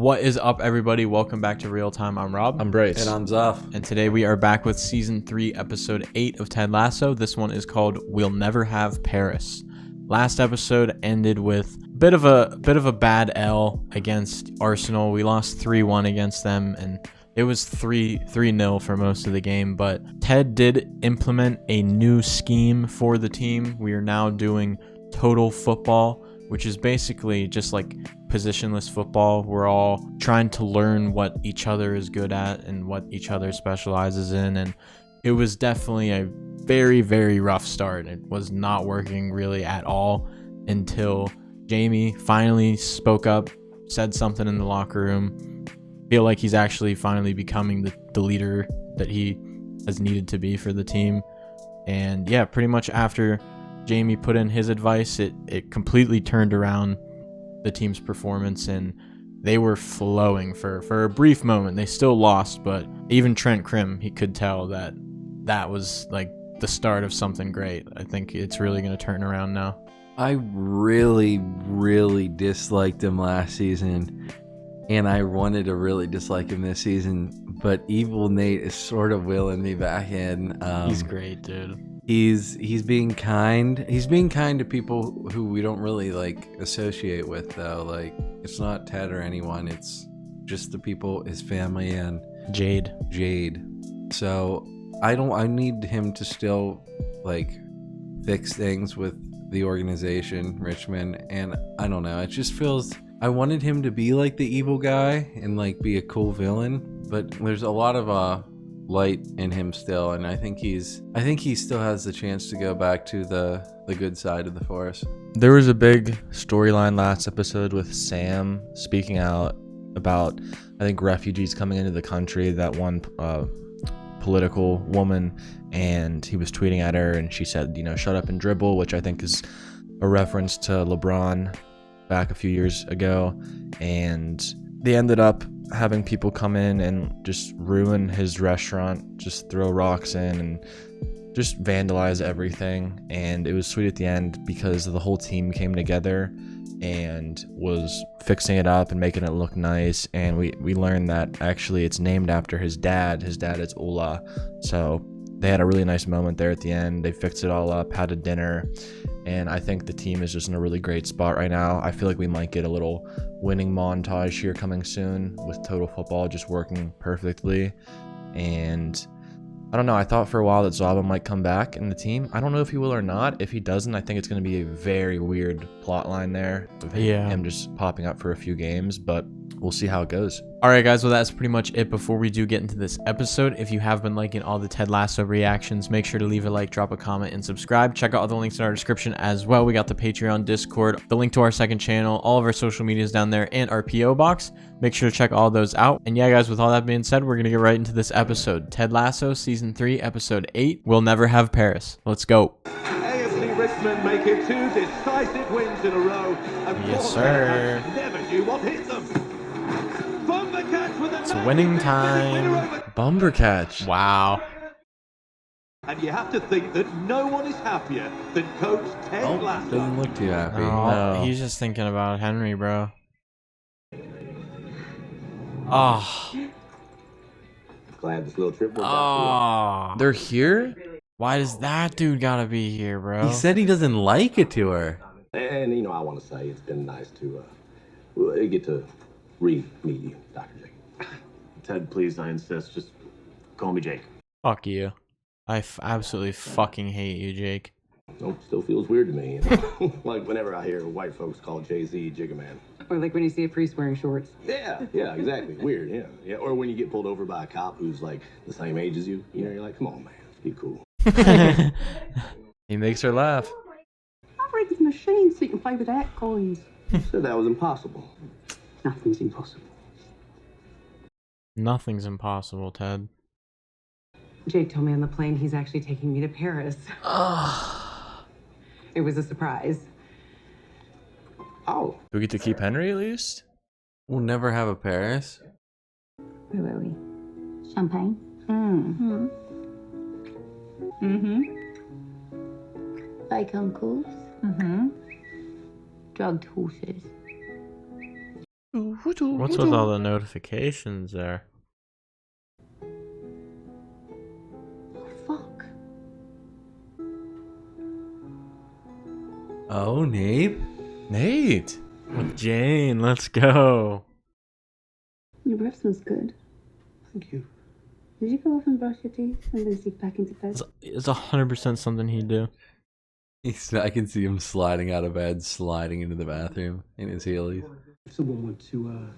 What is up, everybody? Welcome back to Real Time. I'm Rob. I'm Bryce. And I'm Zuff. And today we are back with Season 3, Episode 8 of Ted Lasso. This one is called We'll Never Have Paris. Last episode ended with a bit of a bad L against Arsenal. We lost 3-1 against them, and it was 3-0 for most of the game. But Ted did implement a new scheme for the team. We are now doing total football, which is basically just like positionless football. We're all trying to learn what each other is good at and what each other specializes in, and it was definitely a very, very rough start. It was not working really at all until Jamie finally spoke up, said something in the locker room. Feel like he's actually finally becoming the leader that he has needed to be for the team. And yeah, pretty much after Jamie put in his advice, it completely turned around the team's performance, and they were flowing for a brief moment. They still lost, but even Trent Krim, he could tell that was like the start of something great. I think it's really going to turn around now. I really, really disliked him last season, and I wanted to really dislike him this season, but Evil Nate is sort of wheeling me back in. He's great, dude. He's being kind. He's being kind to people who we don't really like associate with, though. Like, it's not Ted or anyone. It's just the people, his family, and Jade. So I need him to still like fix things with the organization, Richmond, and I don't know. It just feels I wanted him to be like the evil guy and like be a cool villain, but there's a lot of light in him still, and I think he still has the chance to go back to the good side of the force. There was a big storyline last episode with Sam speaking out about, I think, refugees coming into the country, that one political woman, and he was tweeting at her, and she said, shut up and dribble, which I think is a reference to LeBron back a few years ago. And they ended up having people come in and just ruin his restaurant, just throw rocks in and just vandalize everything. And it was sweet at the end because the whole team came together and was fixing it up and making it look nice. And we learned that actually it's named after his dad. His dad is Ola. So they had a really nice moment there at the end. They fixed it all up, had a dinner, and I think the team is just in a really great spot right now. I feel like we might get a little winning montage here coming soon with total football just working perfectly. And I don't know, I thought for a while that Zaba might come back in the team. I don't know if he will or not. If he doesn't, I think it's going to be a very weird plot line there of him just popping up for a few games, but we'll see how it goes. All right, guys, well, that's pretty much it before we do get into this episode. If you have been liking all the Ted Lasso reactions, make sure to leave a like, drop a comment, and subscribe. Check out all the links in our description as well. We got the Patreon, Discord, the link to our second channel, all of our social medias down there, and our P.O. box. Make sure to check all those out. And yeah, guys, with all that being said, we're going to get right into this episode. Ted Lasso, Season 3, Episode 8, We'll Never Have Paris. Let's go. AFC Richmond make it 2 decisive wins in a row. And Yes, sir. never knew what hit them. It's winning time. Bumper catch. Wow. And you have to think that no one is happier than Coach Ted Lasso. Doesn't look too happy. Oh, No. he's just thinking about Henry, bro. Oh. Glad this little trip worked out. Oh. They're here? Why does that dude gotta be here, bro? He said he doesn't like it to her. And I want to say it's been nice to get to re-meet you, Dr. Jake. Ted, please, I insist. Just call me Jake. Fuck you. I absolutely fucking hate you, Jake. No, still feels weird to me. Like whenever I hear white folks call Jay-Z Jigga Man. Or like when you see a priest wearing shorts. Yeah, exactly. Weird, yeah. Or when you get pulled over by a cop who's like the same age as you. You're like, come on, man, be cool. He makes her laugh. I've read this machine so you can play with that coins. You said that was impossible. Nothing's impossible. Nothing's impossible, Ted. Jake told me on the plane he's actually taking me to Paris. It was a surprise. Oh. Do we get to keep Henry at least? We'll never have a Paris. Where were we? Champagne. Fake uncles. Drugged horses. What's with all the notifications there? Fuck. Oh, Nate. Nate. With Jane, let's go. Your breath smells good. Thank you. Did you go off and brush your teeth and then sneak back into bed? It's 100% something he'd do. I can see him sliding out of bed, sliding into the bathroom in his heelys. If someone were to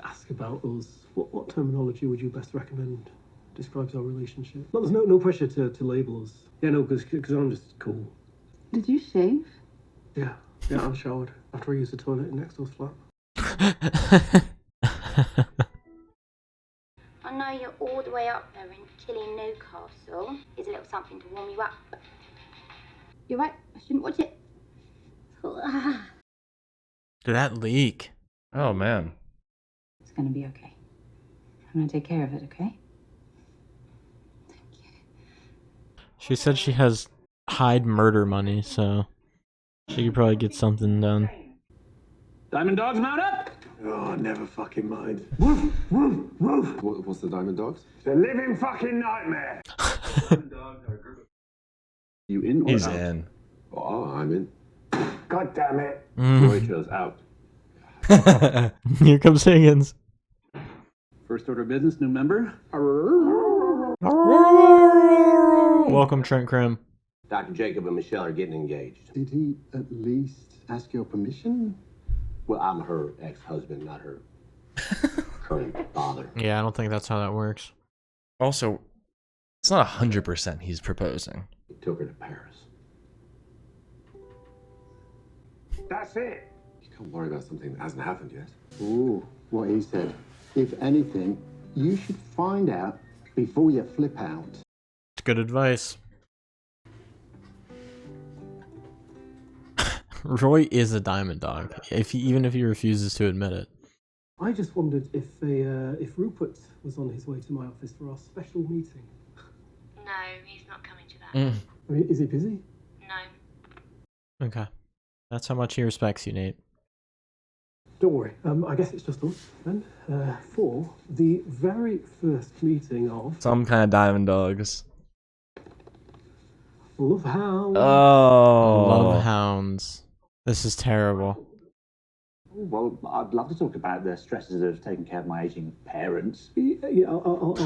ask about us, what terminology would you best recommend describes our relationship? There's no pressure to label us. Yeah, no, because I'm just cool. Did you shave? Yeah, I'm showered after I used the toilet in next door's flat. I know you're all the way up there in chilly Newcastle. Here's a little something to warm you up. You're right, I shouldn't watch it. Did that leak? Oh man. It's gonna be okay. I'm gonna take care of it, okay? She said she has Hyde murder money, so she could probably get something done. Diamond dogs mount up! Oh, never fucking mind. Woof, woof, woof. What's the Diamond Dogs? It's a living fucking nightmare. You in or He's out? in. Oh, I'm in. God damn it. Roy chose out. Here comes Higgins. First order of business, new member. Welcome, Trent Krim. Dr. Jacob and Michelle are getting engaged. Did he at least ask your permission? Well, I'm her ex-husband, not her current father. Yeah, I don't think that's how that works. Also, it's not 100% he's proposing. He took her to Paris. That's it. You can't worry about something that hasn't happened yet. Ooh, what he said. If anything, you should find out before you flip out. It's good advice. Roy is a diamond dog, even if he refuses to admit it. I just wondered if Rupert was on his way to my office for our special meeting. No, he's not coming to that. I mean, is he busy? No. Okay. That's how much he respects you, Nate. Don't worry. I guess it's just us then. For the very first meeting of Some kind of diamond dogs. Love Hound. Oh. Love hounds. This is terrible. Well, I'd love to talk about the stresses of taking care of my aging parents. Yeah, I'll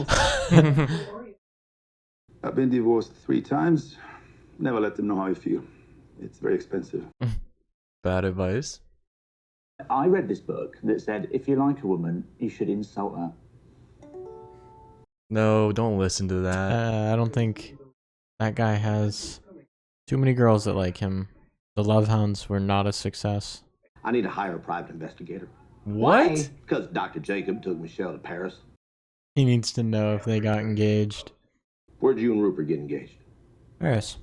I've been divorced 3 times. Never let them know how I feel. It's very expensive. Bad advice. I read this book that said if you like a woman, you should insult her. No, don't listen to that. I don't think that guy has too many girls that like him. The Love Hounds were not a success. I need to hire a private investigator. What? Because Dr. Jacob took Michelle to Paris. He needs to know if they got engaged. Where'd you and Rupert get engaged? Paris.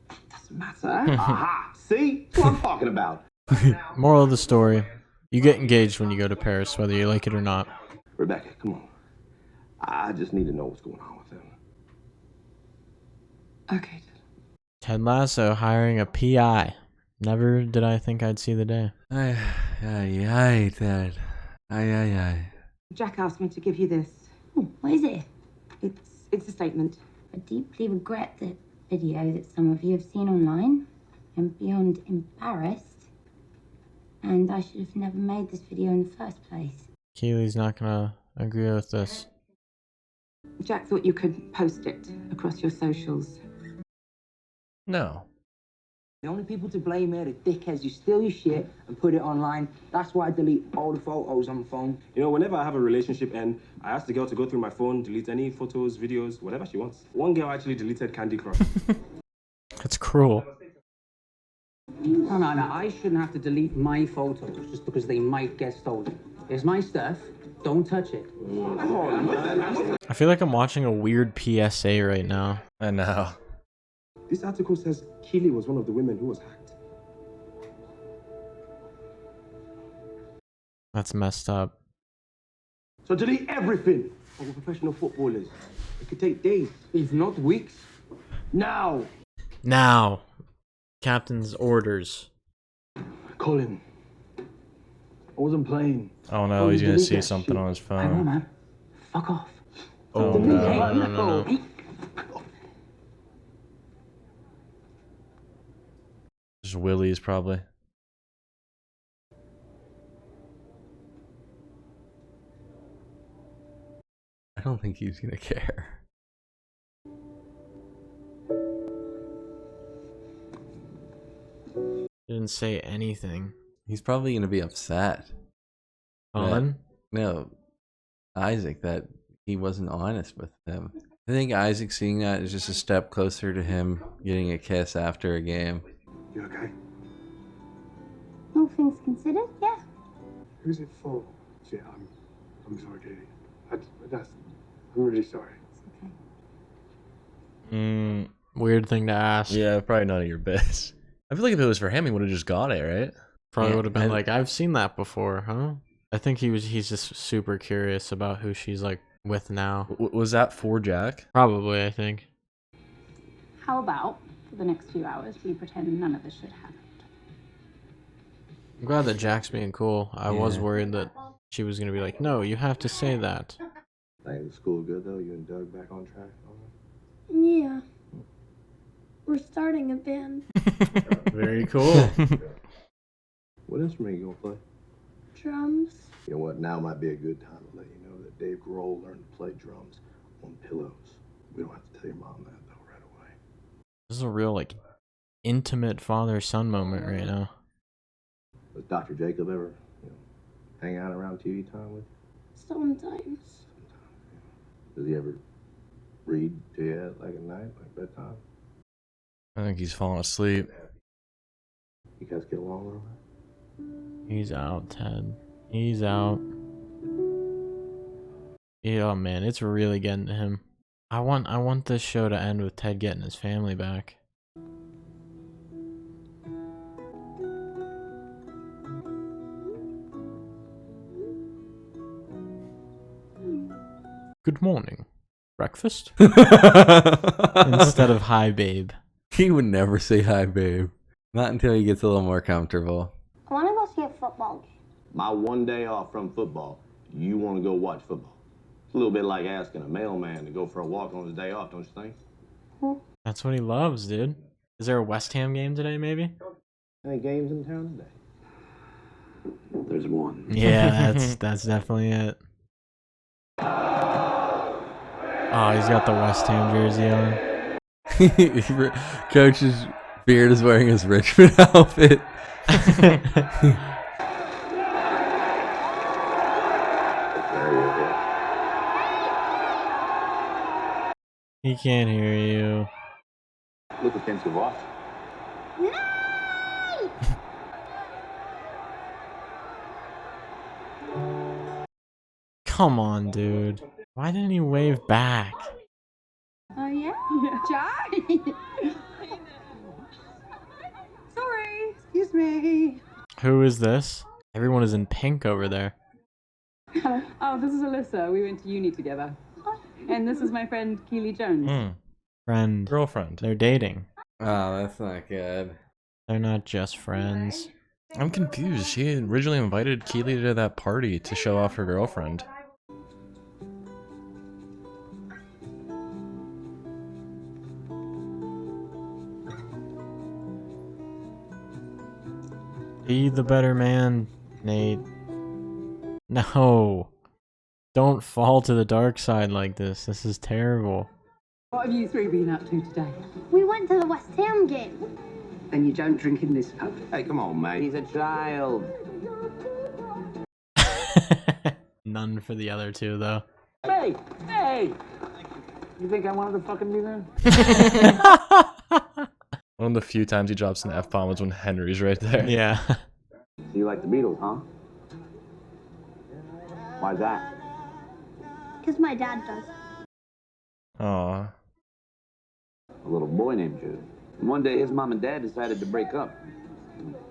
Doesn't matter. Aha! See? That's what I'm talking about. Moral of the story. You get engaged when you go to Paris, whether you like it or not. Rebecca, come on. I just need to know what's going on with them. Okay. Ted Lasso hiring a PI. Never did I think I'd see the day. Aye, Ted. Aye. Jack asked me to give you this. Oh, what is it? It's a statement. I deeply regret the video that some of you have seen online. I'm beyond embarrassed. And I should have never made this video in the first place. Keely's not gonna agree with this. Jack thought you could post it across your socials. No. The only people to blame are the dickheads who steal your shit and put it online. That's why I delete all the photos on my phone. You know, whenever I have a relationship and I ask the girl to go through my phone, delete any photos, videos, whatever she wants. One girl actually deleted Candy Crush. That's cruel. No, I shouldn't have to delete my photos just because they might get stolen. It's my stuff. Don't touch it. I feel like I'm watching a weird PSA right now. I know. This article says Keely was one of the women who was hacked. That's messed up. So delete everything. We're professional footballers. It could take days, if not weeks. Now. Now. Captain's orders. Colin. I wasn't playing. Oh no, he's gonna see something on his phone. Hang on, man. Fuck off. Oh no. Just Willie's probably. I don't think he's gonna care. Didn't say anything. He's probably gonna be upset. On? No, Isaac, that he wasn't honest with him. I think Isaac seeing that is just a step closer to him getting a kiss after a game. You okay? All things considered, yeah. Who's it for? Yeah, I'm sorry, Katie. I'm really sorry. Weird thing to ask. Yeah, probably none of your biz. I feel like if it was for him, he would have just got it, right? Probably would have been like, I've seen that before, huh? I think he's just super curious about who she's like with now. Was that for Jack? Probably, I think. How about, for the next few hours, we pretend none of this shit happened? I'm glad that Jack's being cool. I was worried that she was gonna be like, no, you have to say that. Think the school good though? You and Doug back on track? Yeah. We're starting a band. Very cool. What instrument you gonna play? Drums. You know what? Now might be a good time to let you know that Dave Grohl learned to play drums on pillows. We don't have to tell your mom that though right away. This is a real like intimate father-son moment right now. Does Dr. Jacob ever, hang out around TV time with you? Sometimes. Does he ever read to you like at night, like bedtime? I think he's falling asleep. You guys get along all right? He's out, Ted. He's out. Yeah, man, it's really getting to him. I want this show to end with Ted getting his family back. Good morning. Breakfast? Instead of hi, babe. He would never say hi, babe. Not until he gets a little more comfortable. I want to go see a football game. My one day off from football, you want to go watch football. It's a little bit like asking a mailman to go for a walk on his day off, don't you think? That's what he loves, dude. Is there a West Ham game today, maybe? Any games in town today? There's one. Yeah, that's definitely it. Oh, he's got the West Ham jersey on. Coach's beard is wearing his Richmond outfit. He can't hear you. Look at Pensive watch. Come on, dude. Why didn't he wave back? Oh, yeah? Jack? Sorry. Excuse me. Who is this? Everyone is in pink over there. Oh, this is Alyssa. We went to uni together. And this is my friend Keely Jones. Friend. Girlfriend. They're dating. Oh, that's not good. They're not just friends. I'm confused. She originally invited Keely to that party to show off her girlfriend. Be the better man, Nate. No. Don't fall to the dark side like this. This is terrible. What have you three been up to today? We went to the West Ham game. Then you don't drink in this pub. Hey, come on, mate. He's a child. None for the other two, though. Hey! Hey! You think I wanted to fucking be there? One of the few times he drops an F-bomb was when Henry's right there. Yeah. So you like the Beatles, huh? Why's that? Because my dad does. Aw. A little boy named Jude. And one day his mom and dad decided to break up.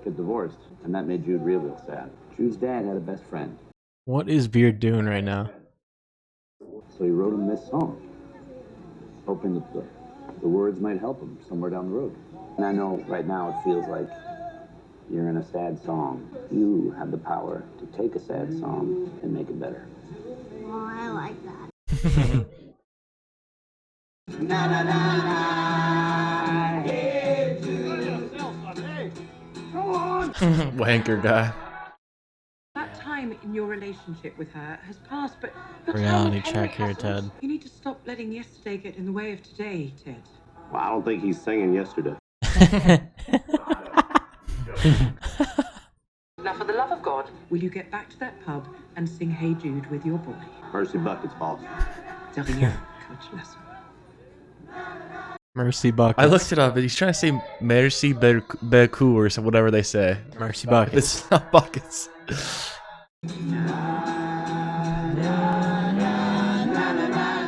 Get divorced. And that made Jude real sad. Jude's dad had a best friend. What is Beard doing right now? So he wrote him this song. Hoping that the words might help him somewhere down the road. And I know right now it feels like You're in a sad song. You have the power to take a sad song and make it better. Oh, I like that. Na na na na. Hey, go on. Wanker guy. That time in your relationship with her has passed, but Reality check here, Ted. you need to stop letting yesterday get in the way of today, Ted. Well, I don't think he's singing yesterday. Now, for the love of God, will you get back to that pub and sing Hey Jude with your boy? Mercy buckets, boss. Derrière, Coach Lasso. Mercy buckets. I looked it up, and he's trying to say merci beaucoup or whatever they say. Mercy buckets. It's not buckets.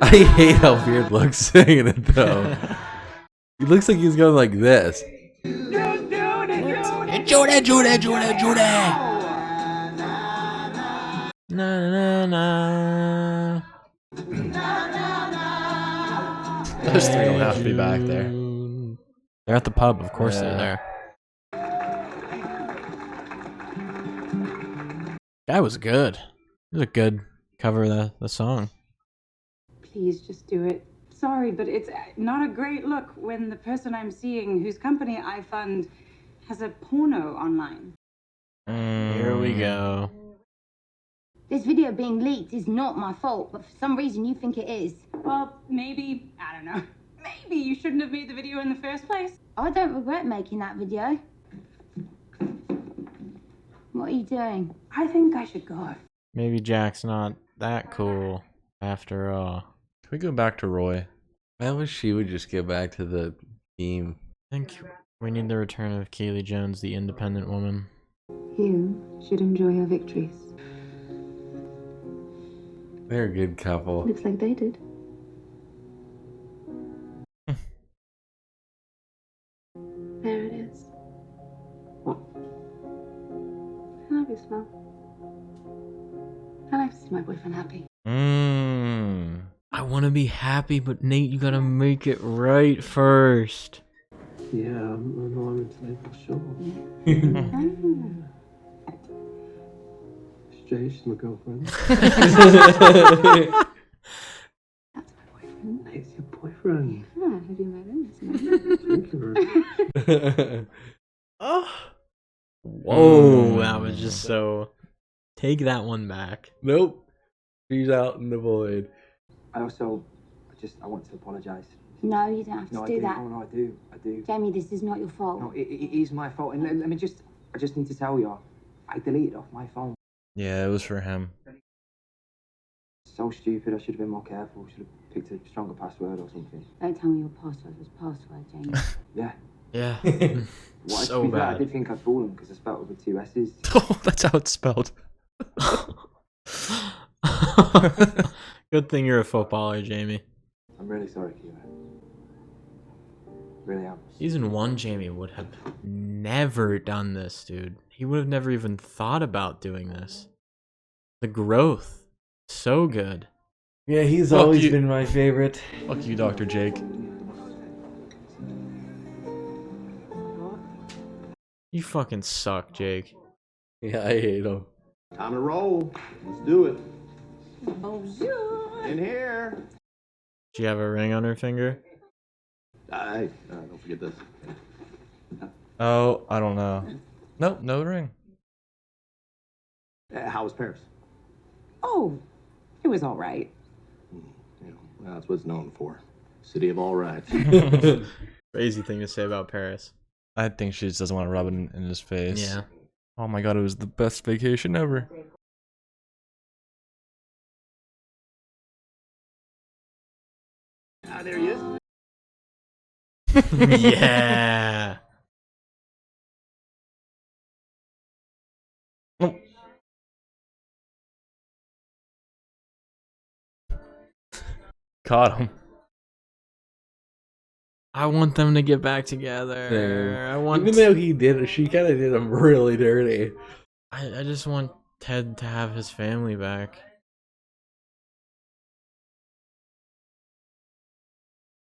I hate how Beard looks singing it though. He looks like he's going like this. Judy, Judy, Judy, Judy. Na na na. Those three don't have to be back there. They're at the pub, of course they're there. That was good. It was a good cover of the song. Please just do it. Sorry, but it's not a great look when the person I'm seeing, whose company I fund, has a porno online. Here we go. This video being leaked is not my fault, but for some reason you think it is. Well, maybe, I don't know. Maybe you shouldn't have made the video in the first place. I don't regret making that video. What are you doing? I think I should go. Maybe Jack's not that cool after all. Can we go back to Roy? I wish she would just get back to the team. I think we need the return of Kaylee Jones, the independent woman. You should enjoy your victories. They're a good couple. Looks like they did. There it is. What? I love your smile. I like to see my boyfriend happy. I want to be happy, but Nate, you gotta make it right first. Yeah, I know I'm into Maple, sure. It's Jay, she's my girlfriend. That's my boyfriend. Nate's your boyfriend. Yeah, have you met him? Thank you very much. Whoa, that was just so... Take that one back. Nope. She's out in the void. I want to apologise. No, you don't have to do that. Oh, no, I do. Jamie, this is not your fault. No, it is my fault. And I just need to tell you, I deleted off my phone. Yeah, it was for him. So stupid. I should have been more careful. Should have picked a stronger password or something. Don't tell me your password was password, Jamie. Yeah. Yeah. So bad. I did think I'd fool him because I spelled it with 2 S's. Oh, that's how it's spelled. Good thing you're a footballer, Jamie. I'm really sorry, Kira. Really am. Season 1, Jamie would have never done this, dude. He would have never even thought about doing this. The growth. So good. Yeah, he's Fuck always you. been my favorite. Fuck you, Dr. Jake. You fucking suck, Jake. Yeah, I hate him. Time to roll. Let's do it. Bonjour. In here. Do you have a ring on her finger? Hey, don't forget this. Oh, I don't know. Nope, no ring. How was Paris? Oh, it was all right. That's what it's known for. City of all rights. Crazy thing to say about Paris. I think she just doesn't want to rub it in his face. Yeah. Oh my god, it was the best vacation ever. Ah, there he is. Yeah. Caught him. I want them to get back together. Same. I want. Even though he did it, she kind of did him really dirty. I just want Ted to have his family back.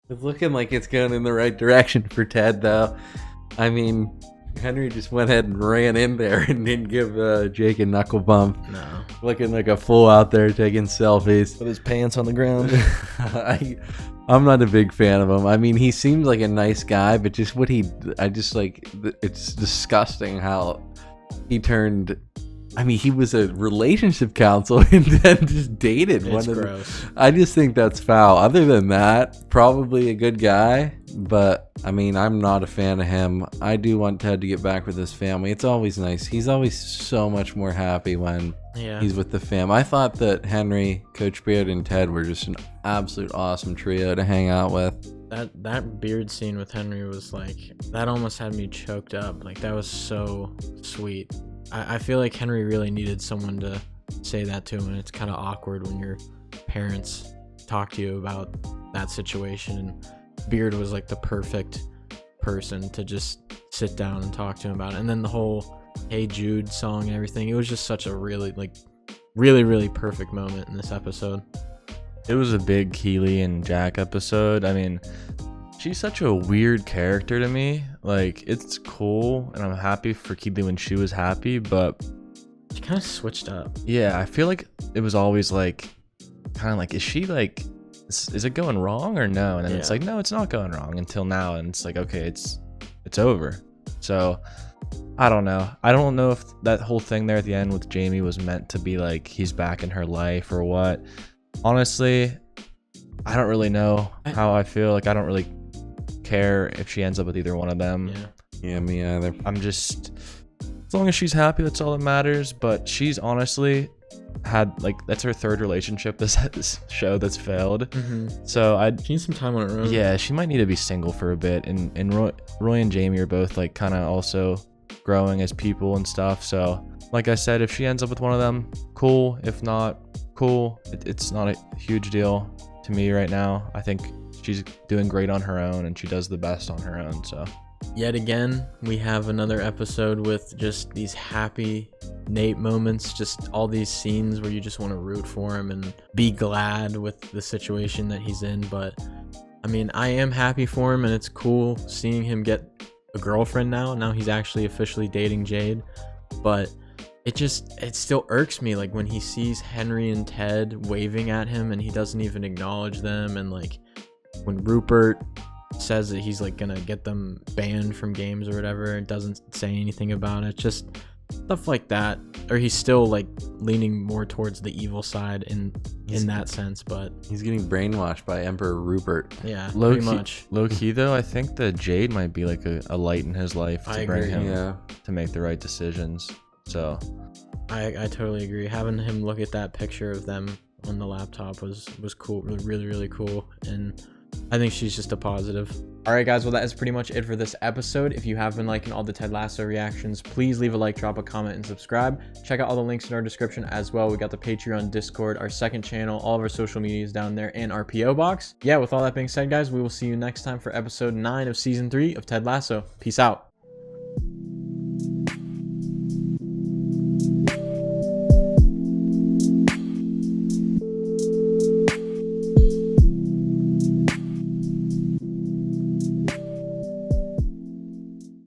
It's looking like it's going in the right direction for Ted, though. I mean, Henry just went ahead and ran in there and didn't give Jake a knuckle bump. No. Looking like a fool out there taking selfies. With his pants on the ground. I'm not a big fan of him. I mean, he seems like a nice guy, but just what it's disgusting how he turned. I mean, he was a relationship counselor and then just dated It's one of gross. I just think that's foul. Other than that, probably a good guy, but I mean, I'm not a fan of him. I do want Ted to get back with his family. It's always nice. He's always so much more happy when he's with the fam. I thought that Henry, Coach Beard, and Ted were just an absolute awesome trio to hang out with. That beard scene with Henry was like, that almost had me choked up. Like, that was so sweet. I feel like Henry really needed someone to say that to him, and it's kind of awkward when your parents talk to you about that situation, and Beard was like the perfect person to just sit down and talk to him about it. And then the whole Hey Jude song and everything, it was just such a really perfect moment in this episode. It was a big Keely and Jack episode. I mean, she's such a weird character to me. Like, it's cool, and I'm happy for Keely when she was happy, but she kind of switched up. Yeah, I feel like it was always like, kind of like, is she like, is it going wrong or no? And then it's like, no, it's not going wrong until now, and it's like, okay, it's over. So I don't know. I don't know if that whole thing there at the end with Jamie was meant to be like he's back in her life or what. Honestly, I don't really know how I feel. Like, I don't really care if she ends up with either one of them. Yeah, me either. I'm just, as long as she's happy, that's all that matters. But she's honestly had, like, that's her third relationship this show that's failed. So she needs some time on her own. Yeah, she might need to be single for a bit. And Roy and Jamie are both like kind of also growing as people and stuff. So like I said, if she ends up with one of them, cool. If not, cool. It's not a huge deal to me right now. I think she's doing great on her own, and she does the best on her own. So yet again, we have another episode with just these happy Nate moments, just all these scenes where you just want to root for him and be glad with the situation that he's in. But I mean, I am happy for him, and it's cool seeing him get a girlfriend now he's actually officially dating Jade. But it still irks me, like, when he sees Henry and Ted waving at him and he doesn't even acknowledge them, and like when Rupert says that he's like gonna get them banned from games or whatever, and doesn't say anything about it, just stuff like that. Or he's still like leaning more towards the evil side in that sense, but he's getting brainwashed by Emperor Rupert. Yeah, pretty much. Low key though, I think that Jade might be like a light in his life to bring him to make the right decisions. So I totally agree. Having him look at that picture of them on the laptop was cool, really cool, and I think she's just a positive. Alright guys, well that is pretty much it for this episode. If you have been liking all the Ted Lasso reactions, please leave a like, drop a comment, and subscribe. Check out all the links in our description as well. We got the Patreon, Discord, our second channel, all of our social medias down there, and our PO box. Yeah, with all that being said guys, we will see you next time for episode 9 of season 3 of Ted Lasso. Peace out.